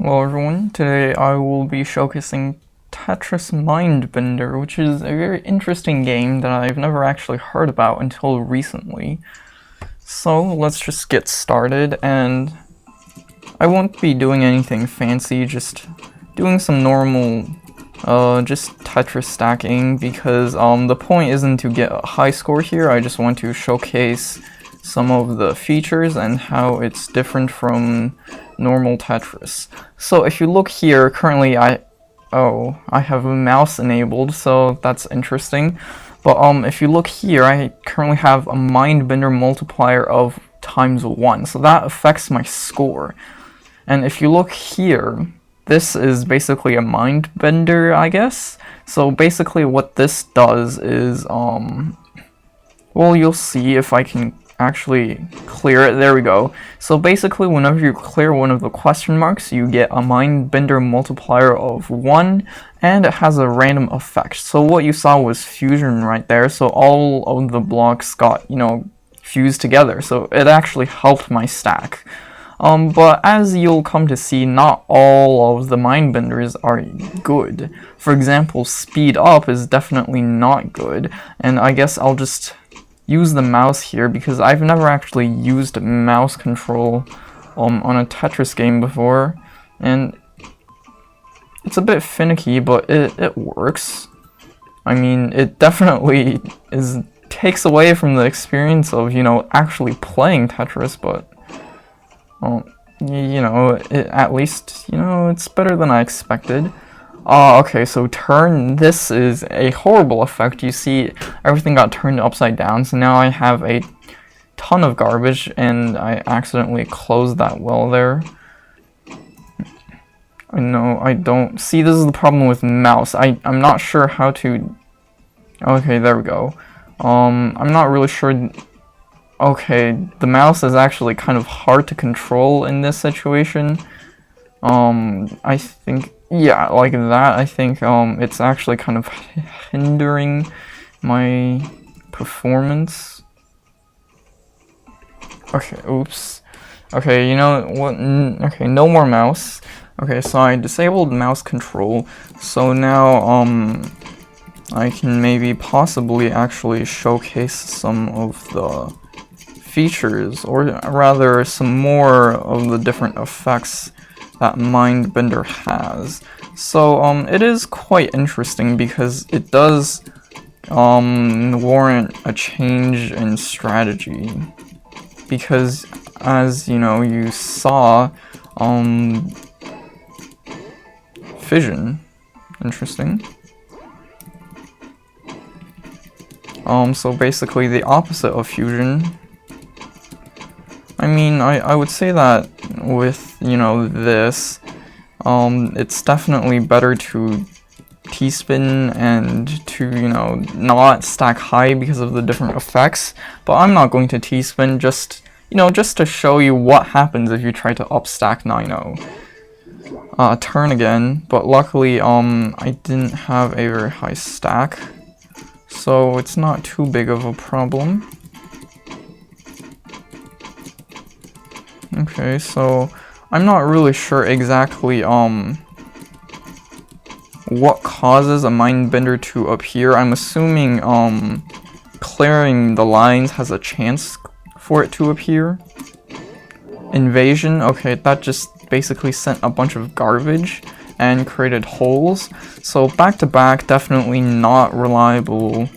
Hello everyone, today I will be showcasing Tetris Mindbender, which is a very interesting game that I've never actually heard about until recently. So let's just get started, and I won't be doing anything fancy, just doing some normal, just Tetris stacking, because the point isn't to get a high score here. I just want to showcase some of the features and how it's different from normal Tetris. So if you look here, currently I have a mouse enabled, so that's interesting. But if you look here, I currently have a Mindbender multiplier of ×1, so that affects my score. And if you look here, this is basically a Mindbender, I guess. So basically what this does is, well, you'll see if I can actually clear it. There we go. So basically whenever you clear one of the question marks, you get a Mindbender multiplier of 1, and it has a random effect. So what you saw was fusion right there, so all of the blocks got, fused together, so it actually helped my stack. But as you'll come to see, not all of the Mindbenders are good. For example, speed up is definitely not good, and I guess I'll just use the mouse here because I've never actually used mouse control on a Tetris game before, and it's a bit finicky, but it works. I mean, it definitely takes away from the experience of, actually playing Tetris, but at least, it's better than I expected. Okay, so this is a horrible effect. You see, everything got turned upside down, so now I have a ton of garbage, and I accidentally closed that well there. I know, I don't... See, this is the problem with mouse. I'm not sure how to... Okay, there we go. I'm not really sure... Okay, the mouse is actually kind of hard to control in this situation. I think... Yeah, like that, I think it's actually kind of hindering my performance. Okay, oops. Okay, you know what? Okay, no more mouse. Okay, so I disabled mouse control, so now I can maybe possibly actually showcase some of the features, or rather some more of the different effects that Mindbender has. So it is quite interesting because it does warrant a change in strategy, because as you saw, fission, interesting. So basically the opposite of fusion. I mean, I would say that with, this, it's definitely better to T-spin and to, not stack high because of the different effects, but I'm not going to T-spin, just to show you what happens if you try to upstack 9-0. Turn again, but luckily, I didn't have a very high stack, so it's not too big of a problem. Okay, so I'm not really sure exactly what causes a Mindbender to appear. I'm assuming clearing the lines has a chance for it to appear. Invasion, okay, that just basically sent a bunch of garbage and created holes. So back to back, definitely not reliable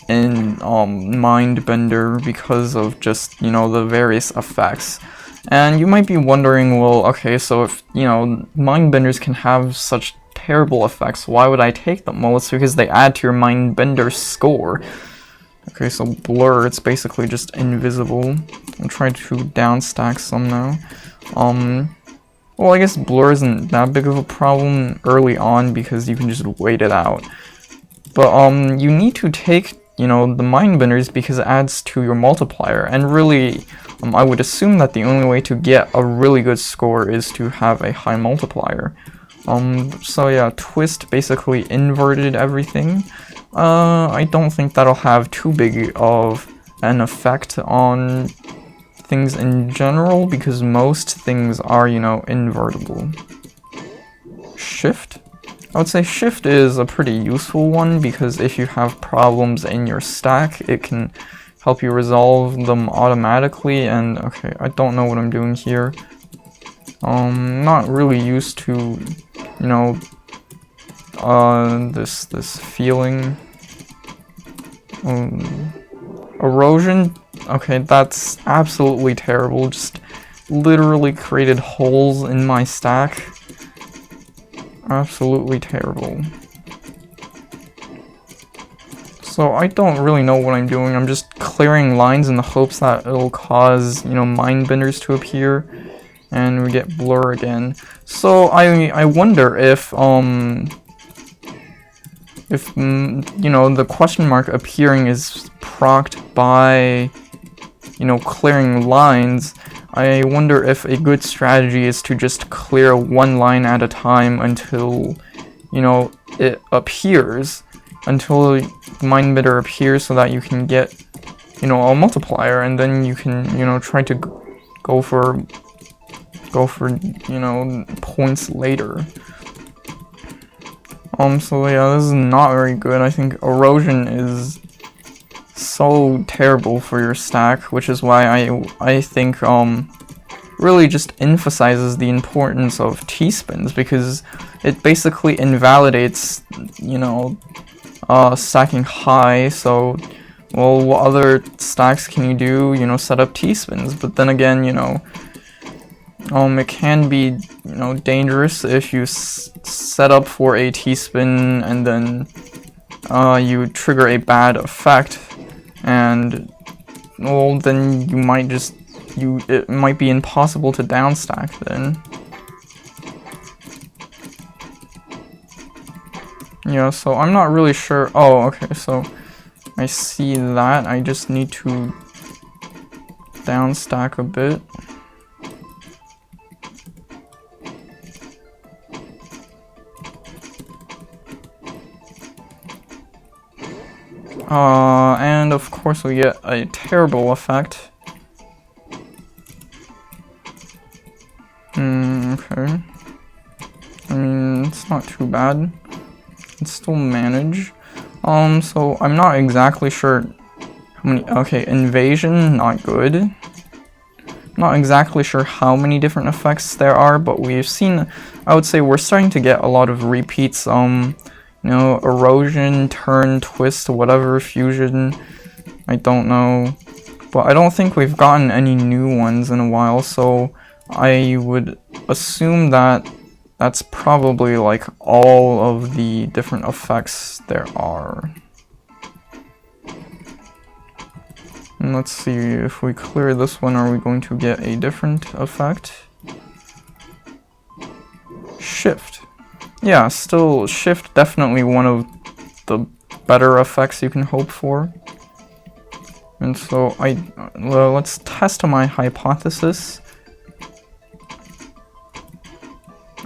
in Mindbender because of just, the various effects. And you might be wondering, well, okay, so if, Mindbenders can have such terrible effects, why would I take them? Well, it's because they add to your Mindbender score. Okay, so blur, it's basically just invisible. I'll try to downstack some now. Well, I guess blur isn't that big of a problem early on because you can just wait it out. But, you need to take, the Mindbenders because it adds to your multiplier, and really, I would assume that the only way to get a really good score is to have a high multiplier. So yeah, twist basically inverted everything. I don't think that'll have too big of an effect on things in general, because most things are, invertible. shift? I would say shift is a pretty useful one because if you have problems in your stack, it can help you resolve them automatically. And okay, I don't know what I'm doing here. Not really used to, you know, this feeling. Erosion? Okay, that's absolutely terrible. Just literally created holes in my stack. Absolutely terrible. So I don't really know what I'm doing. I'm just clearing lines in the hopes that it'll cause, you know, mind benders to appear. And we get blur again. So I wonder if you know, the question mark appearing is procced by, you know, clearing lines. I wonder if a good strategy is to just clear one line at a time until, you know, it appears, until the mind bender appears, so that you can get, you know, a multiplier, and then you can, you know, try to go for, you know, points later. So yeah, this is not very good. I think erosion is so terrible for your stack, which is why I think really just emphasizes the importance of T-spins, because it basically invalidates, you know, stacking high. So, well, what other stacks can you do? You know, set up T-spins, but then again, you know, it can be, you know, dangerous if you set up for a T-spin and then you trigger a bad effect, and well, then you might just it might be impossible to downstack then. Yeah, so I'm not really sure. Oh, okay, so I see that. I just need to downstack a bit. And of course we get a terrible effect. Okay. I mean, it's not too bad. It's still manage. So I'm not exactly sure how many. Okay, invasion, not good. Not exactly sure how many different effects there are, but we've seen, I would say we're starting to get a lot of repeats. You know, erosion, turn, twist, whatever, fusion, I don't know. But I don't think we've gotten any new ones in a while, so I would assume that that's probably like all of the different effects there are. And let's see, if we clear this one, are we going to get a different effect? Shift. Yeah, still shift, definitely one of the better effects you can hope for. And so let's test my hypothesis.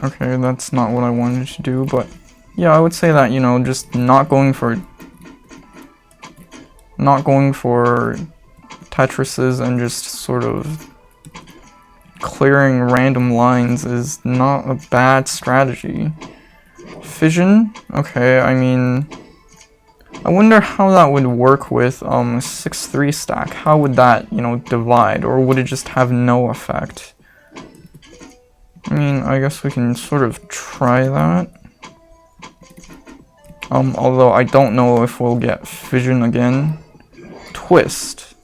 Okay, that's not what I wanted to do, but yeah, I would say that, you know, just not going for Tetrises and just sort of clearing random lines is not a bad strategy. Fission? Okay, I mean, I wonder how that would work with 6-3 stack. How would that, you know, divide, or would it just have no effect? I mean, I guess we can sort of try that. Although I don't know if we'll get fission again. Twist.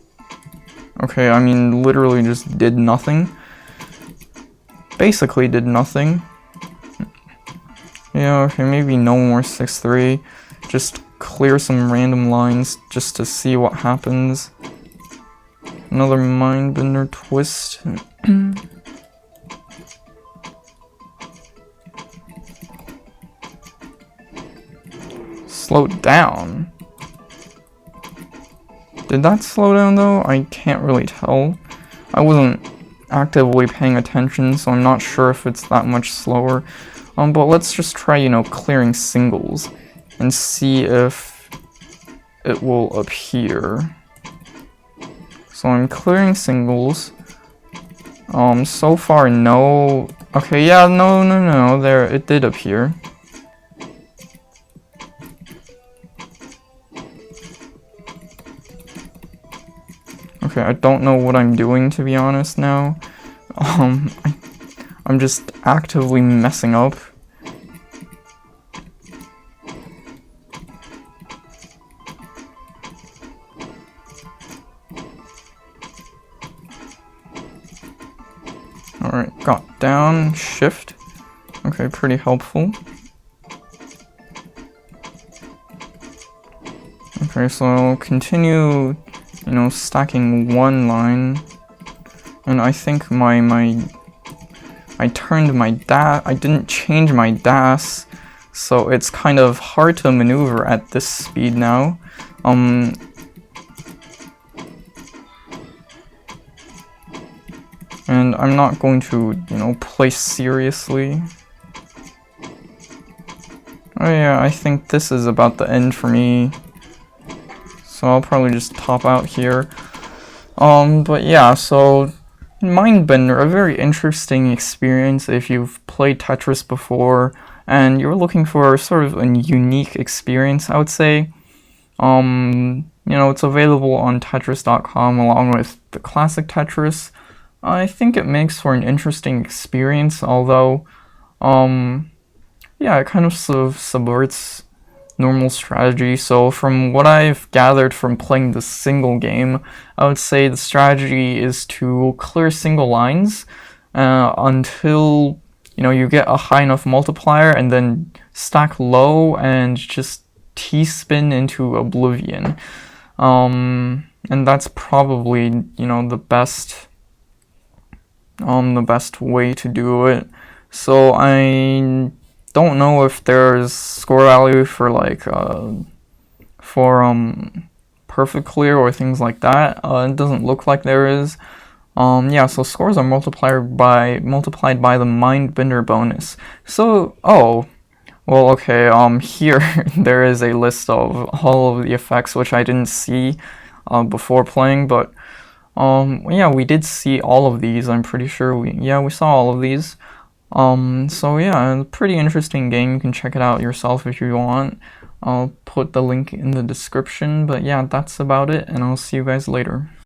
Okay, I mean, literally just did nothing. Basically did nothing. Yeah, okay, maybe no more 6-3. Just clear some random lines just to see what happens. Another mindbender twist. Slow down. Did that slow down though? I can't really tell. I wasn't actively paying attention, so I'm not sure if it's that much slower. But let's just try, you know, clearing singles and see if it will appear. So I'm clearing singles. So far, no Okay, yeah, no, there, it did appear. Okay, I don't know what I'm doing, to be honest, now. I'm just actively messing up. Alright, got down, shift. Okay, pretty helpful. Okay, so I'll continue, you know, stacking one line. And I think I turned my I didn't change my DAS, so it's kind of hard to maneuver at this speed now. And I'm not going to, you know, play seriously. Oh yeah, I think this is about the end for me. So I'll probably just top out here. But yeah, so Mindbender, a very interesting experience if you've played Tetris before and you're looking for sort of a unique experience, I would say. You know, it's available on Tetris.com along with the classic Tetris. I think it makes for an interesting experience, although, yeah, it kind of subverts normal strategy. So from what I've gathered from playing the single game, I would say the strategy is to clear single lines until, you know, you get a high enough multiplier and then stack low and just T-spin into oblivion. And that's probably, you know, the best way to do it. So I don't know if there's score value for like perfect clear or things like that. It doesn't look like there is. Yeah, so scores are multiplied by the Mindbender bonus. So, oh, well, okay, here there is a list of all of the effects which I didn't see before playing, but yeah, we did see all of these. I'm pretty sure we saw all of these. So yeah, a pretty interesting game. You can check it out yourself if you want. I'll put the link in the description, but yeah, that's about it, and I'll see you guys later.